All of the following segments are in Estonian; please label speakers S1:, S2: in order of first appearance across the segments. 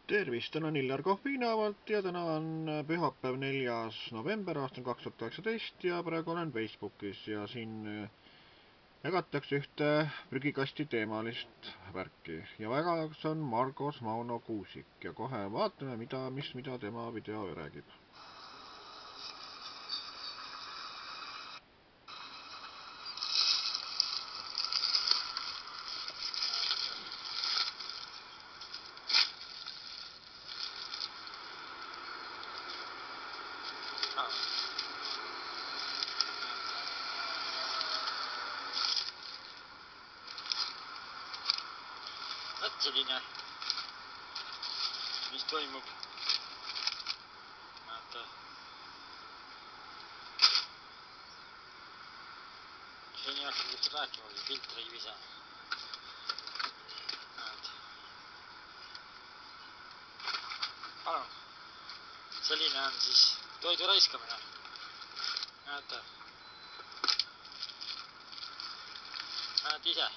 S1: Tervist, täna on Illar Kohvinavalt ja täna on pühapäev 4. november aastal 2019 ja praegu olen Facebookis ja siin jagatakse ühte prügikasti teemalist värki ja vägaks on Margus Mauno Kuusik ja kohe vaatame, mida tema video räägib.
S2: Vot selline, mis toimub. Näete. Siin ei hakka kutsud rääkima, kui pilt räägib ise. Näed. Palun. Selline on siis toidu raiskamine. Näete. Näete ise.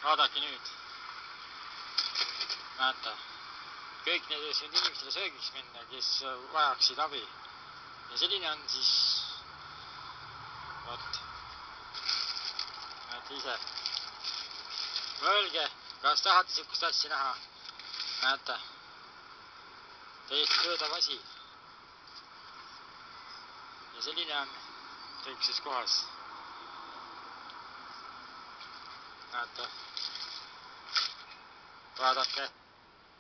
S2: Vaadake nüüd. Näete. Kõik need võisid inimestele söögiks minna, kes vajaksid abi. Ja selline on siis... Vot. Näete ise. Mõelge, kas tahate sihukest asja näha? Näete. Täiesti töödav asi. Ja selline on teiksises kohas. Näete. Vaadake.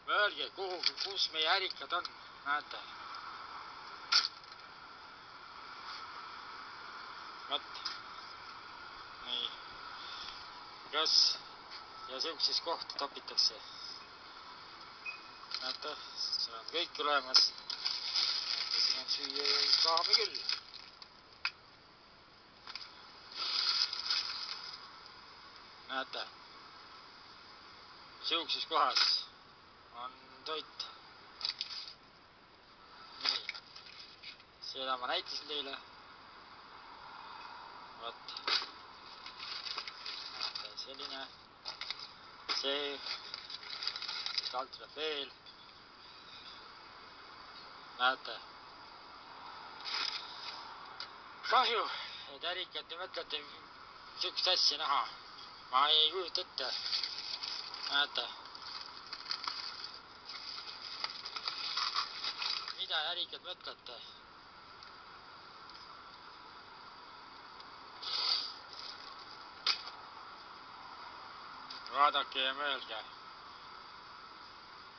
S2: Mõelge, kus meie ärikad on. Näete. Vot. Nii. Kas ja sihukeses kohta topitakse. Näete, seal on kõik olemas. Näete, siin on süüa ja kraami küll. Näete. Sihukeses kohas on toit. Nii. Seda ma näitasin teile. Vot. Näete, selline. See. Sest alt tuleb veel. Näete. Kahju, et ärikad te mõtlete sihukest asja näha. Ma ei kujuta ette. Näete. Mida ärikad mõtlete? Vaadake ja mõelge.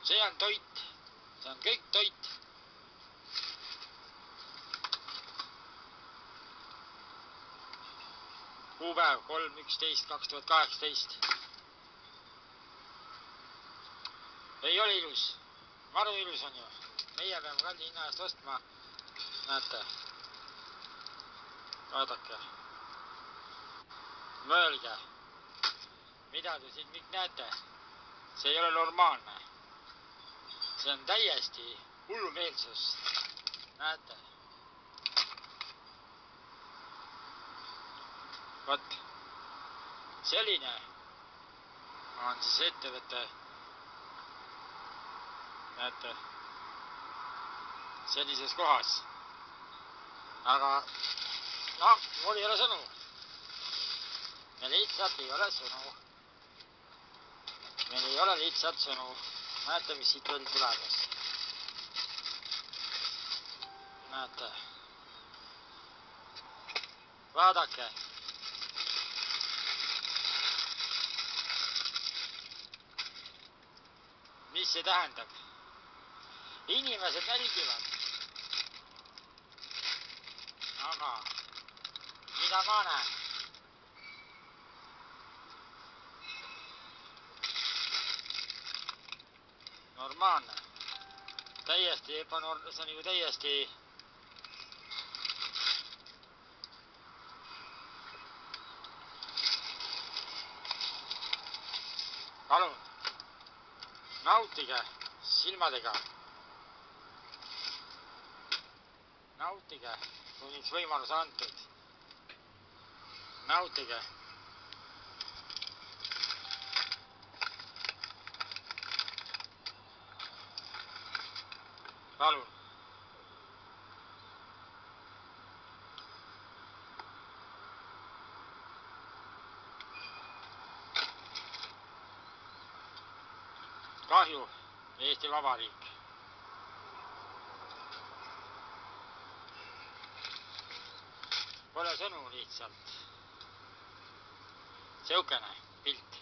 S2: See on toit. See on kõik toit. Kuupäev 3.11.2018. Ei ole ilus. Maru ilus on ju. Meie peame kalli hinna eest ostma. Näete. Vaadake. Mõelge. Mida te siin kõik näete? See ei ole normaalne. See on täiesti hullumeelsus. Näete. Vot. Selline on siis ettevõte. Näete. Sellises kohas. Aga mul ei ole sõnu. Meil lihtsalt ei ole sõnu. Meil ei ole lihtsalt sõnu. Näete, mis siit veel tulemas. Näete. Vaadake. Mis see tähendab? Inimesed nälgivad. Aga mida ma näen? Normaalne. Täiesti ebanormaalne, see on ju täiesti... Palun. Nautige silmadega. Nautige, kui üks võimalus antud. Nautige. palun. Kahju, Eesti Vabariik. Pole sõnu lihtsalt. Siukene pilt.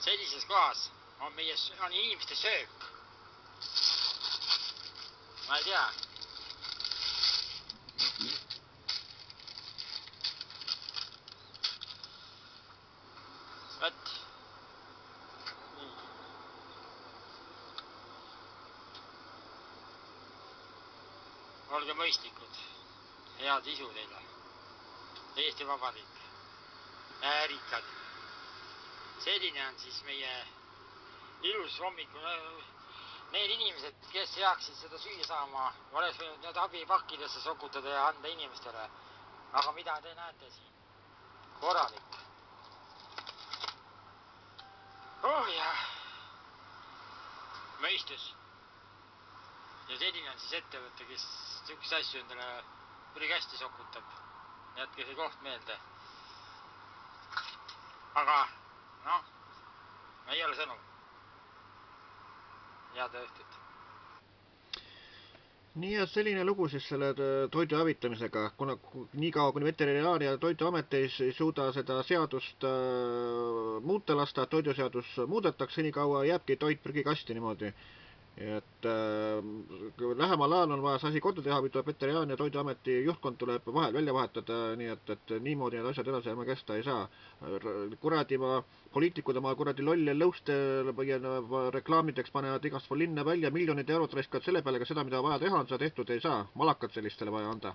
S2: Sellises kohas on inimeste söök. Ma ei tea. Võt. Nii. Olge mõistlikud. Head isu teile. Eesti Vabariik. Äärikad. Selline on siis meie ilus hommiku. Need inimesed, kes heaksid seda süüa saama, oleks võinud need abipakkidesse sokutada ja anda inimestele. Aga mida te näete siin? Korralik. Oh jah. Mõistus. Ja selline on siis ettevõte, kes üks asju endale prügasti sokutab. Jätke see koht meelde. Aga, ei ole sõnu. Head õhtut.
S1: Nii ja selline lugu siis selle toidu hävitamisega, kuna nii kaua kuni Veterinaar- ja Toiduamet ei suuda seda seadust muuta lasta, toiduseadus muudetakse, nii kaua jääbki toit prügikasti niimoodi. Et lähemal ajal on vaja see asi korda teha, või tuleb Veterinaar- ja Toiduameti juhtkond tuleb vahel välja vahetada, nii et niimoodi need asjad edasi kesta ei saa. Kuradi poliitikud oma kuradi lolle lõuste reklaamideks panevad igast pool linna välja, miljonid eurot raiskavad selle peale, aga seda, mida vaja teha on, seda tehtud ei saa. Malakad sellistele vaja anda.